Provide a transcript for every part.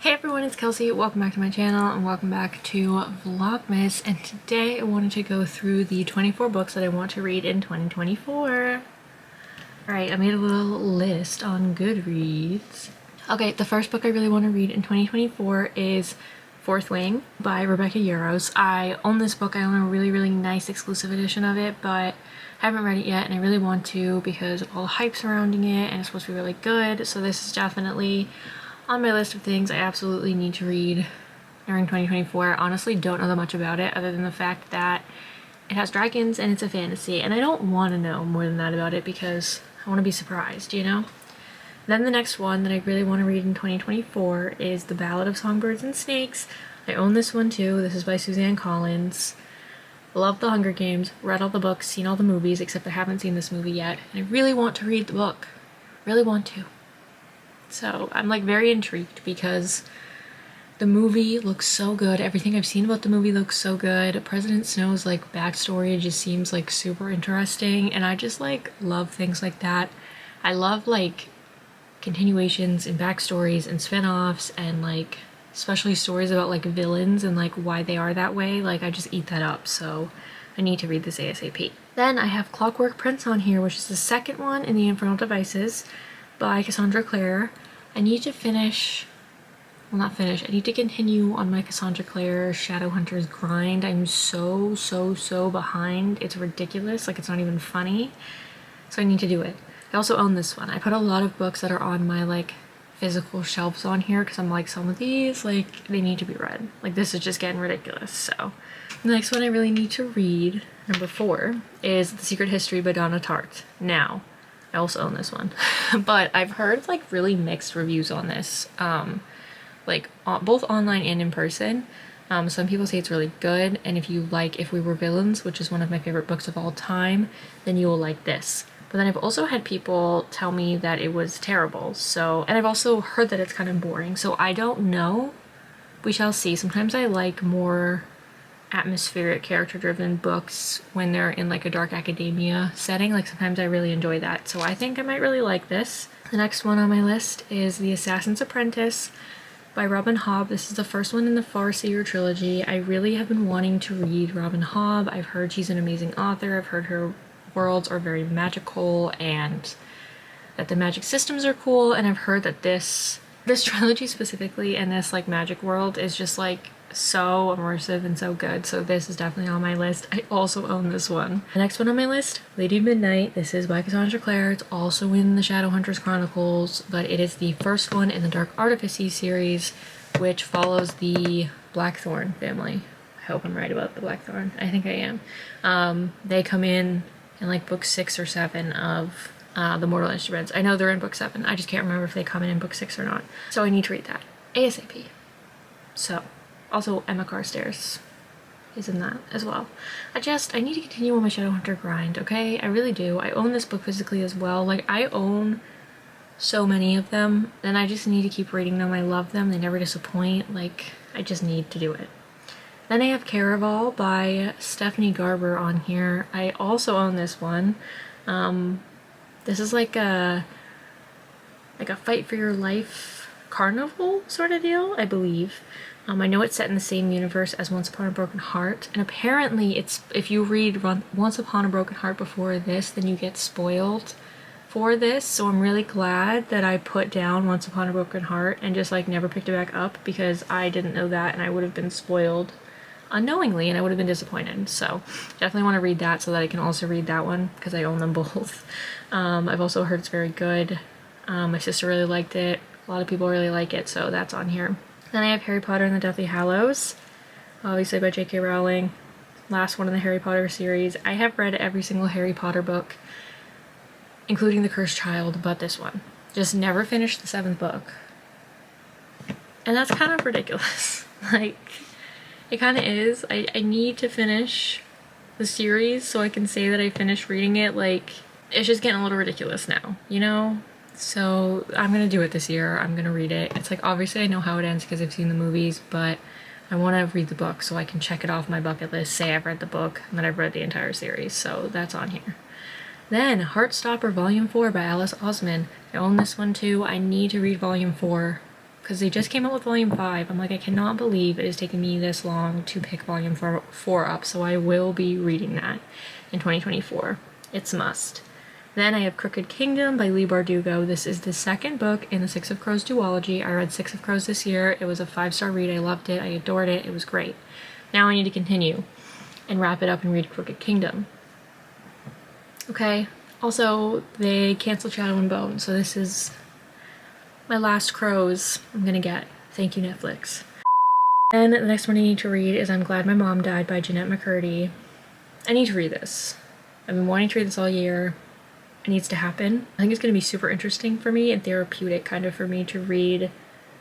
Hey everyone, it's Kelsey. Welcome back to my channel and welcome back to Vlogmas. And today I wanted to go through the 24 books that I want to read in 2024. Alright, I made a little list on Goodreads. Okay, the first book I really want to read in 2024 is Fourth Wing by Rebecca Yarros. I own this book. I own a really nice exclusive edition of it, but I haven't read it yet and I really want to because of all the hype surrounding it and it's supposed to be really good. So this is definitely on my list of things I absolutely need to read during 2024. I honestly don't know that much about it other than the fact that it has dragons and it's a fantasy, and I don't want to know more than that about it because I want to be surprised, you know? Then the next one that I really want to read in 2024 is The Ballad of Songbirds and Snakes. I own this one too. This is by Suzanne Collins. Love The Hunger Games, read all the books, seen all the movies, except I haven't seen this movie yet, and I really want to read the book. Really want to. So I'm like very intrigued because the movie looks so good. Everything I've seen about the movie looks so good. President Snow's like backstory just seems like super interesting, and I just like love things like that. I love like continuations and backstories and spin-offs and like especially stories about like villains and like why they are that way. Like I just eat that up, so I need to read this ASAP. Then I have Clockwork Prince on here, which is the second one in the Infernal Devices by Cassandra Clare. I need to finish, well not finish, I need to continue on my Cassandra Clare Shadowhunters grind. I'm so behind. It's ridiculous, like it's not even funny. So I need to do it. I also own this one. I put a lot of books that are on my like physical shelves on here because I'm like, some of these, like they need to be read. Like this is just getting ridiculous. So the next one I really need to read, number 4, is The Secret History by Donna Tartt. Now, I also own this one, but I've heard like really mixed reviews on this, both online and in person. Some people say it's really good, and if you like If We Were Villains, which is one of my favorite books of all time, then you will like this. But then I've also had people tell me that it was terrible, so, and I've also heard that it's kind of boring, so I don't know. We shall see. Sometimes I like more atmospheric, character-driven books when they're in like a dark academia setting. Like sometimes I really enjoy that, so I think I might really like this. The next one on my list is The Assassin's Apprentice by Robin Hobb. This is the first one in the Farseer trilogy. I really have been wanting to read Robin Hobb. I've heard she's an amazing author. I've heard her worlds are very magical and that the magic systems are cool, and I've heard that this trilogy specifically and this like magic world is just like so immersive and so good, so this is definitely on my list. I also own this one. The next one on my list, Lady of Midnight. This is by Cassandra Clare. It's also in the Shadowhunters Chronicles, but it is the first one in the Dark Artifice series, which follows the Blackthorn family. I hope I'm right about the Blackthorn. I think I am. They come in like book 6 or 7 of the Mortal Instruments. I know they're in book 7. I just can't remember if they come in book 6 or not. So I need to read that ASAP. So also Emma Carstairs is in that as well. I need to continue on my Shadowhunter grind, okay? I really do. I own this book physically as well. Like I own so many of them and I just need to keep reading them. I love them. They never disappoint. Like I just need to do it. Then I have Caraval by Stephanie Garber on here. I also own this one. This is like a fight for your life carnival sort of deal, I believe. I know it's set in the same universe as Once Upon a Broken Heart, and apparently it's, if you read Once Upon a Broken Heart before this, then you get spoiled for this, so I'm really glad that I put down Once Upon a Broken Heart and just like never picked it back up, because I didn't know that and I would have been spoiled unknowingly and I would have been disappointed. So definitely want to read that so that I can also read that one because I own them both. I've also heard it's very good. My sister really liked it. A lot of people really like it, so that's on here. Then I have Harry Potter and the Deathly Hallows, obviously by J.K. Rowling. Last one in the Harry Potter series. I have read every single Harry Potter book, including The Cursed Child, but this one. Just never finished the 7th book. And that's kind of ridiculous. Like, it kind of is. I need to finish the series so I can say that I finished reading it. Like, it's just getting a little ridiculous now, you know? So I'm gonna do it this year. I'm gonna read it. It's like, obviously I know how it ends because I've seen the movies, but I want to read the book so I can check it off my bucket list, say I've read the book and that I've read the entire series, so that's on here. Then Heartstopper Volume 4 by Alice Osman. I own this one too. I need to read Volume 4 because they just came out with volume 5. I'm like, I cannot believe it is taking me this long to pick volume 4 up, so I will be reading that in 2024. It's a must. Then I have Crooked Kingdom by Leigh Bardugo. This is the second book in the Six of Crows duology. I read Six of Crows this year. It was a 5-star read. I loved it. I adored it. It was great. Now I need to continue and wrap it up and read Crooked Kingdom. Okay. Also, they canceled Shadow and Bone, so this is my last Crows I'm gonna get. Thank you, Netflix. And the next one I need to read is I'm Glad My Mom Died by Jeanette McCurdy. I need to read this. I've been wanting to read this all year. It needs to happen. I think it's going to be super interesting for me and therapeutic kind of for me to read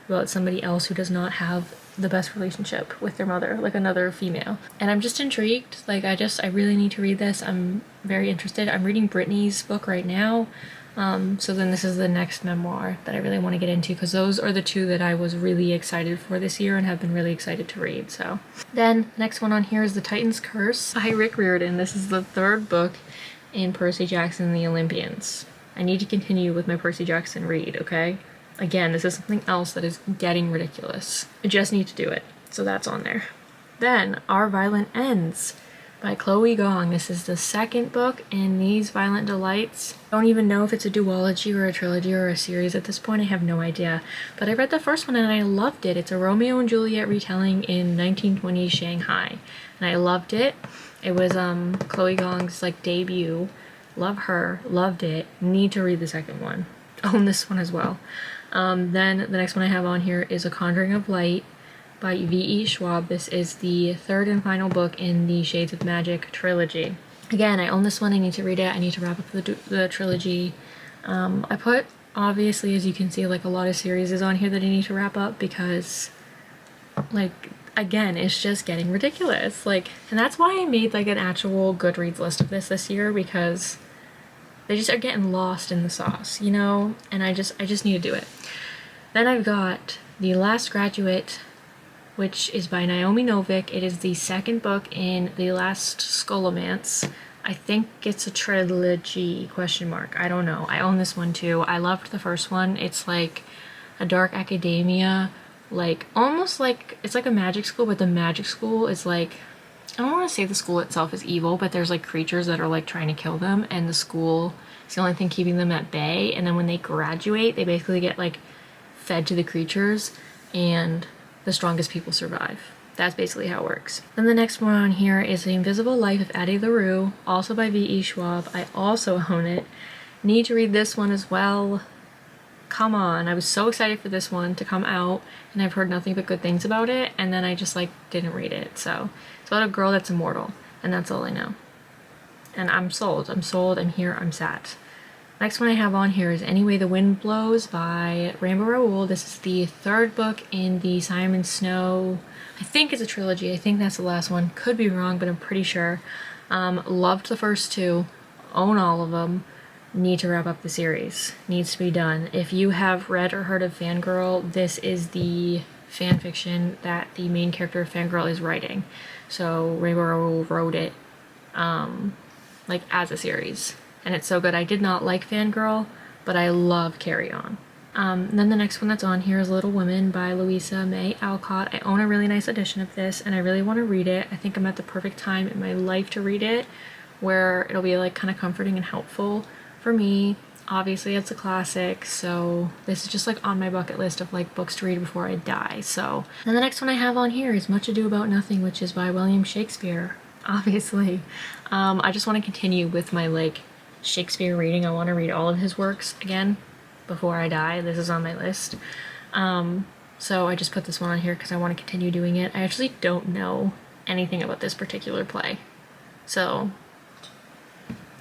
about somebody else who does not have the best relationship with their mother, like another female. And I'm just intrigued. Like I really need to read this. I'm very interested. I'm reading Brittany's book right now. So then this is the next memoir that I really want to get into, because those are the two that I was really excited for this year and have been really excited to read. So then next one on here is The Titan's Curse by Rick Riordan. This is the third book in Percy Jackson and the Olympians. I need to continue with my Percy Jackson read, okay? Again, this is something else that is getting ridiculous. I just need to do it, so that's on there. Then, Our Violent Ends by Chloe Gong. This is the second book in These Violent Delights. I don't even know if it's a duology or a trilogy or a series at this point. I have no idea. But I read the first one and I loved it. It's a Romeo and Juliet retelling in 1920s Shanghai. And I loved it. It was Chloe Gong's like debut. Love her. Loved it. Need to read the second one. Own this one as well. Then the next one I have on here is A Conjuring of Light by V.E. Schwab. This is the third and final book in the Shades of Magic trilogy. Again, I own this one. I need to read it. I need to wrap up the trilogy. I put, obviously, as you can see, like a lot of series is on here that I need to wrap up because, like, again, it's just getting ridiculous. Like, and that's why I made like an actual Goodreads list of this year, because they just are getting lost in the sauce, you know? And I just need to do it. Then I've got The Last Graduate, which is by Naomi Novik. It is the second book in The Last Scholomance. I think it's a trilogy, question mark. I don't know. I own this one too. I loved the first one. It's like a dark academia, like almost like it's like a magic school, but the magic school is like, I don't want to say the school itself is evil, but there's like creatures that are like trying to kill them, and the school is the only thing keeping them at bay. And then when they graduate, they basically get like fed to the creatures, and the strongest people survive. That's basically how it works. Then the next one on here is The Invisible Life of Addie LaRue, also by V.E. Schwab. I also own it. Need to read this one as well. Come on, I was so excited for this one to come out, and I've heard nothing but good things about it, and then I just like didn't read it. So it's about a girl that's immortal, and that's all I know. And I'm sold. I'm here, I'm sat. Next one I have on here is Any Way the Wind Blows by Rainbow Rowell. This is the third book in the Simon Snow, I think it's a trilogy. I think that's the last one. Could be wrong, but I'm pretty sure. Loved the first two, own all of them. Need to wrap up the series. Needs to be done. If you have read or heard of Fangirl, this is the fan fiction that the main character of Fangirl is writing. So Rainbow Rowell wrote it like as a series, and it's so good. I did not like Fangirl, but I love Carry On. Then the next one that's on here is Little Women by Louisa May Alcott. I own a really nice edition of this, and I really want to read it. I think I'm at the perfect time in my life to read it, where it'll be like kind of comforting and helpful for me. Obviously it's a classic, so this is just like on my bucket list of like books to read before I die. So then the next one I have on here is Much Ado About Nothing, which is by William Shakespeare, obviously. I just want to continue with my like Shakespeare reading. I want to read all of his works again before I die. This is on my list. So I just put this one on here because I want to continue doing it. I actually don't know anything about this particular play, so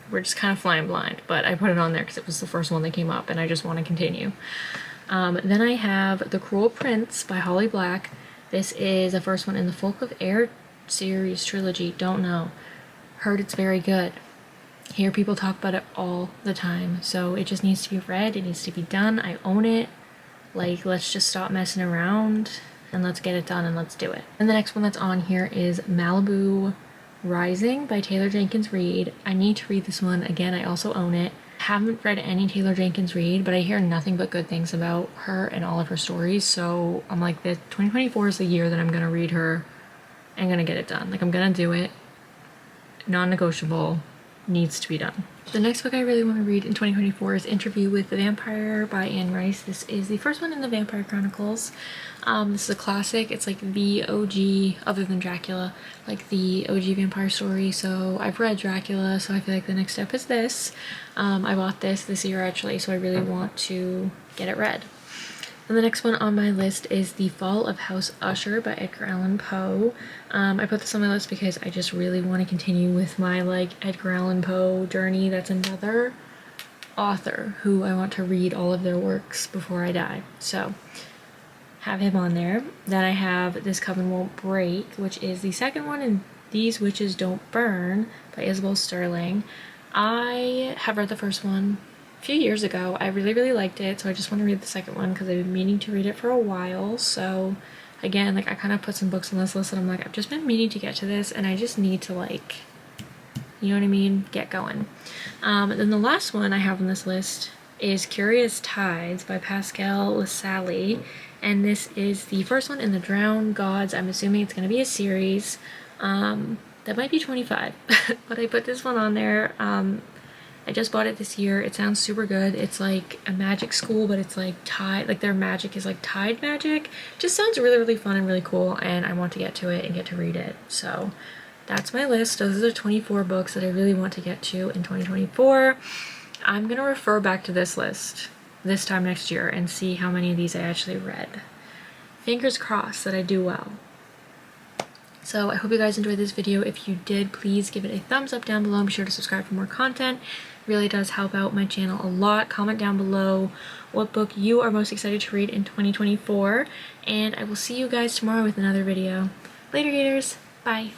we're just kind of flying blind, but I put it on there because it was the first one that came up and I just want to continue. Then I have The Cruel Prince by Holly Black. This is the first one in the Folk of Air series trilogy. Don't know. Heard it's very good. Hear people talk about it all the time. So it just needs to be read. It needs to be done. I own it. Like, let's just stop messing around and let's get it done and let's do it. And the next one that's on here is Malibu Rising by Taylor Jenkins Reid. I need to read this one again. I also own it. haven't read any Taylor Jenkins Reid, but I hear nothing but good things about her and all of her stories. So I'm like, the 2024 is the year that I'm gonna read her and gonna get it done. Like, I'm gonna do it. Non-negotiable, needs to be done. The next book I really want to read in 2024 is Interview with the Vampire by Anne Rice. This is the first one in the Vampire Chronicles. This is a classic. It's like the OG, other than Dracula, like the OG vampire story. So I've read Dracula, so I feel like the next step is this. I bought this year actually, so I really want to get it read. And the next one on my list is The Fall of House Usher by Edgar Allan Poe. I put this on my list because I just really want to continue with my like Edgar Allan Poe journey. That's another author who I want to read all of their works before I die. So have him on there. Then I have This Coven Won't Break, which is the second one in These Witches Don't Burn by Isabel Sterling. I have read the first one a few years ago. I really liked it, so I just want to read the second one because I've been meaning to read it for a while. So again, like, I kind of put some books on this list and I'm like, I've just been meaning to get to this and I just need to, like, you know what I mean, get going. Then the last one I have on this list is Curious Tides by Pascal Lassalle, and this is the first one in the Drowned Gods. I'm assuming it's going to be a series. That might be 25, but I put this one on there. I just bought it this year. It sounds super good. It's like a magic school, but it's like tide, like their magic is like tide magic. Just sounds really fun and really cool, and I want to get to it and get to read it. So that's my list. Those are the 24 books that I really want to get to in 2024. I'm gonna refer back to this list this time next year and see how many of these I actually read. Fingers crossed that I do well. So I hope you guys enjoyed this video. If you did, please give it a thumbs up down below and be sure to subscribe for more content. It really does help out my channel a lot. Comment down below what book you are most excited to read in 2024, and I will see you guys tomorrow with another video. Later, Gators. Bye.